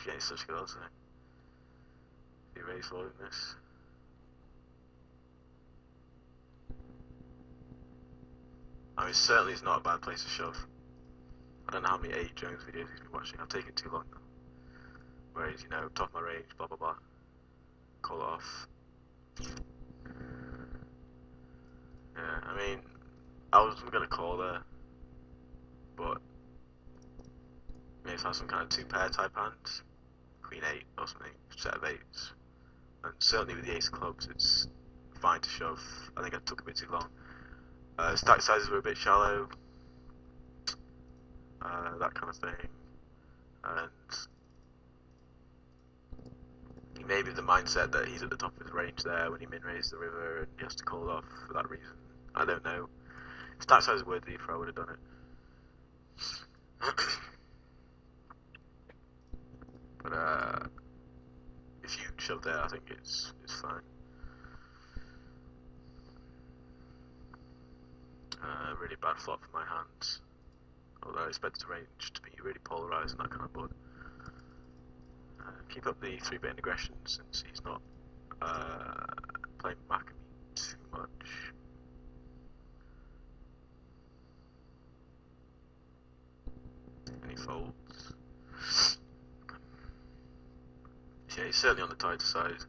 Yeah, he's such good also. He raised loading this. I mean, certainly it's not a bad place to shove. I don't know how many 8 Jones videos he's been watching. I've taken too long now. Whereas, you know, top of my range, blah blah blah. Call it off. Yeah, I mean, I wasn't gonna call there, but maybe have some kind of 2-pair type hand, Queen 8 or something, set of 8s. And certainly with the Ace of Clubs, it's fine to shove. I think I took a bit too long. Stack sizes were a bit shallow, that kind of thing. And he may be the mindset that he's at the top of his range there when he min-raised the river and he has to call it off for that reason. I don't know. Stack size is worthy if I would have done it. But if you shove there, I think it's fine. Really bad flop for my hands. Although I expect his range to be really polarised and that kind of board. Keep up the 3-bit aggression since he's not playing back at me too much. And he folds. Yeah, he's certainly on the tighter side.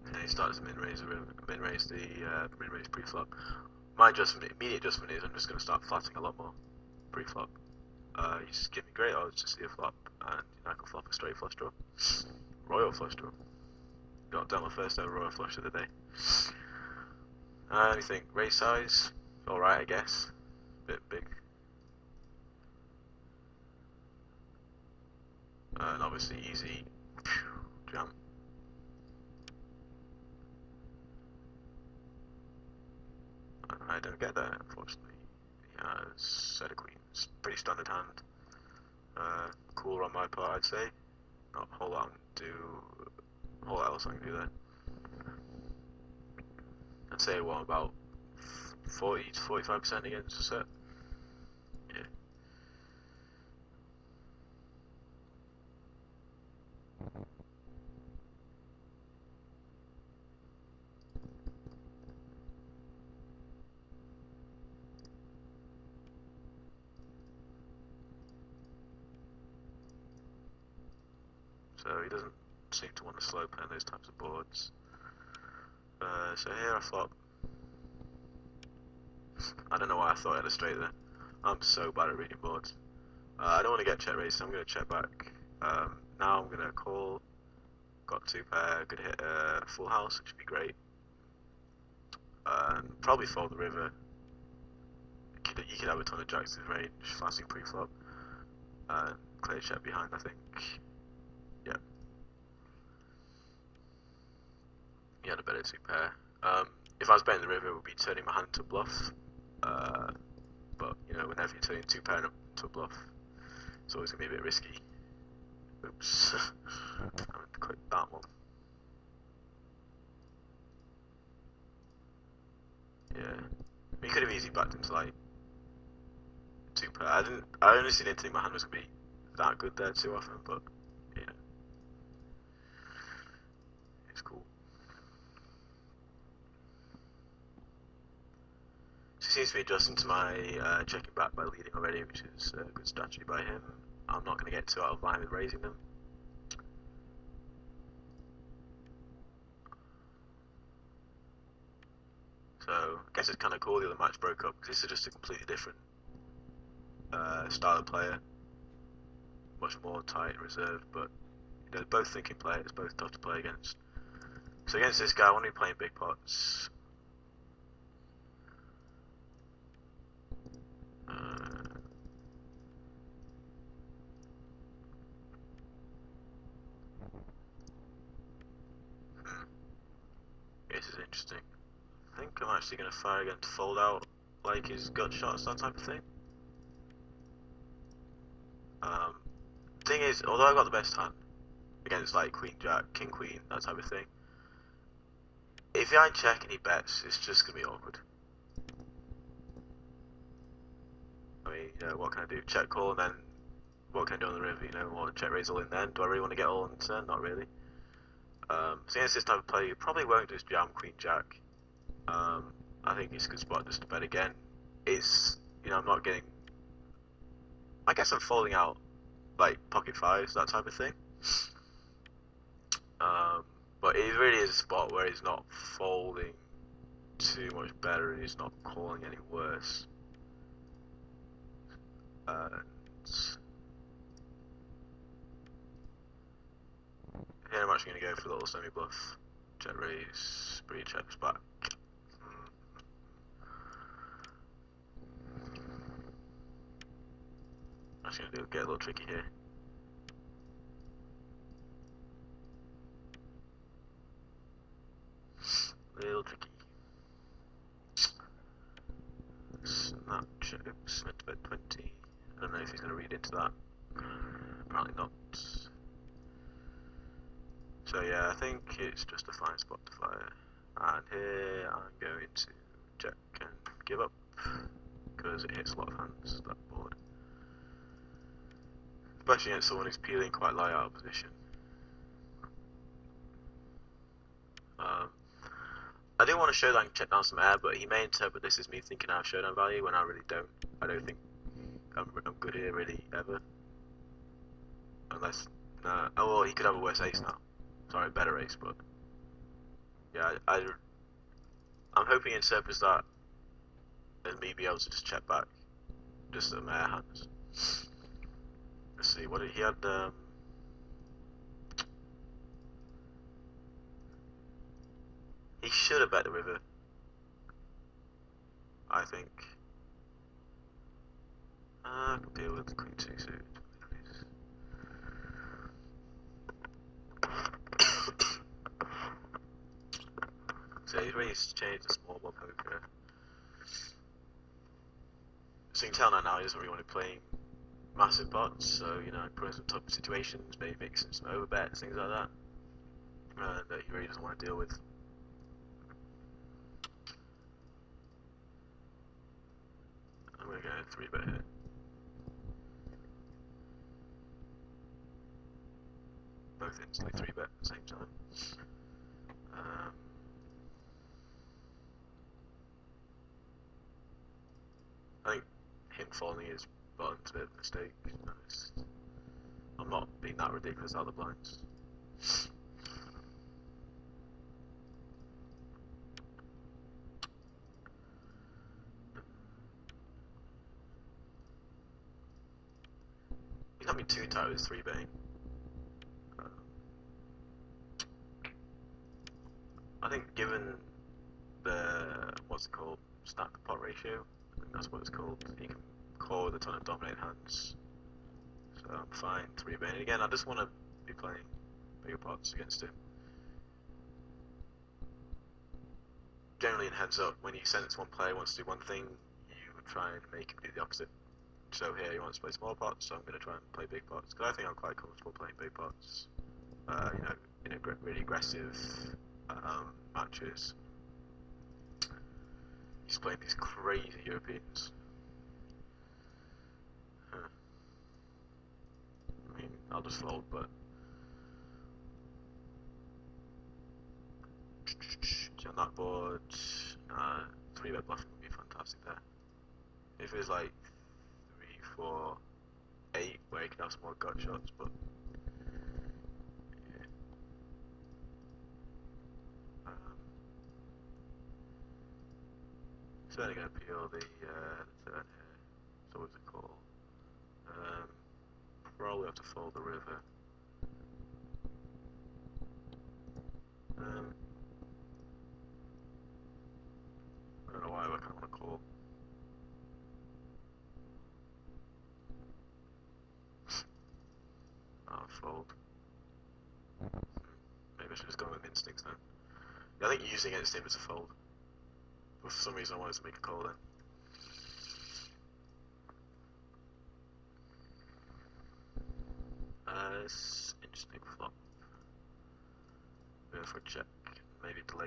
And he starts to min-raise pre-flop. My immediate adjustment is I'm just going to start flatting a lot more pre-flop. He's giving me great odds to see a flop, and I can flop a straight flush draw. Royal flush draw. Got down my first ever royal flush of the day. Anything, raise size? Alright, I guess. Bit big. And obviously easy. Jam. I don't get that, unfortunately. He has set of queens. Pretty standard hand. Cooler on my part, I'd say. Not a whole lot else I can do there. I'd say what, about 40 to 45% against a set. Yeah. So he doesn't seem to want to slow play on those types of boards. So here I flop. I don't know why I thought I had a straight there. I'm so bad at reading boards. I don't want to get check raised, so I'm going to check back. Now I'm going to call. Got 2-pair, could hit a full house, which would be great. Probably fold the river. You could have a ton of jacks in range, flasting pre-flop. Clear check behind, I think. Yeah. He had a better 2-pair. If I was betting the river, it would be turning my hand into a bluff. But, you know, whenever you're turning 2-pair into a bluff, it's always going to be a bit risky. Oops. I'm going to click that one. Yeah. We could have easily backed into like 2-pair. I honestly didn't think my hand was going to be that good there too often, but yeah. It's cool. So he seems to be adjusting to my checking back by leading already, which is a good strategy by him. I'm not going to get too out of line with raising them. So I guess it's kind of cool the other match broke up because this is just a completely different style of player. Much more tight and reserved, but you know, both thinking players, both tough to play against. So against this guy, I want to be playing big pots. This is interesting. I think I'm actually going to fire again to fold out like his gut shots, that type of thing. Thing is, although I got the best hand against like Queen Jack, King Queen, that type of thing, if I check and he bets, it's just going to be awkward. I mean, what can I do? Check call and then what can I do on the river? Or check raise all in then. Do I really want to get all in turn? Not really. So against this type of play, you probably won't just jam Queen Jack. I think it's a good spot just to bet again. It's, I'm not getting. I guess I'm folding out like pocket fives, that type of thing. But it really is a spot where he's not folding too much better and he's not calling any worse. And here I'm actually going to go for a little semi bluff. Check raise, three checks back. Actually going to get a little tricky here. Little tricky. Snap chips, meant to bet 20. I don't know if he's going to read into that. Apparently not. So yeah, I think it's just a fine spot to fire. And here I'm going to check and give up because it hits a lot of hands, that board. Especially against someone who's peeling quite light out of position. I do want to showdown check down some air, but he may interpret this as me thinking I have showdown value when I really don't. I don't think I'm good here really ever. Unless, oh well, he could have a worse ace now. Sorry, better ace, but yeah, I'm hoping he interprets that and me be able to just check back, just some air hands. Let's see, what did he had? He should have bet the river, I think. I can deal with Queen 2 suit. So he's really changed the small ball poker. So you can tell now he doesn't really want to be playing massive pots, so put in some tough situations, maybe mixing some overbets, things like that, that he really doesn't want to deal with. I'm going to go 3-bet here. Both instantly 3-bet at the same time. I think him folding his button's a bit of a mistake. I'm not being that ridiculous out of the blinds. He's not been too tight with his 3-betting. I think given the, what's it called, stack pot ratio, I think that's what it's called, you can call with a ton of dominate hands. So I'm fine 3-betting. Again, I just want to be playing bigger pots against him. Generally in heads up, when you sense one player wants to do one thing, you try and make him do the opposite. So here he wants to play small pots, so I'm going to try and play big pots, because I think I'm quite comfortable playing big pots. In really aggressive matches. He's playing these crazy Europeans. I mean, I'll just fold, but on that board, 3-bet bluffing would be fantastic there. If it was like 3, 4, 8, where you can have some more gut shots, but yeah. Certainly going to peel the turn here. So what's it called? Probably have to fold the river. I don't know why I kind of want to call. I'll fold. Maybe I should just go with instincts then. Yeah, I think using against him is a fold. But for some reason I wanted to make a call then. Interesting flop. Go for a check. Maybe delay.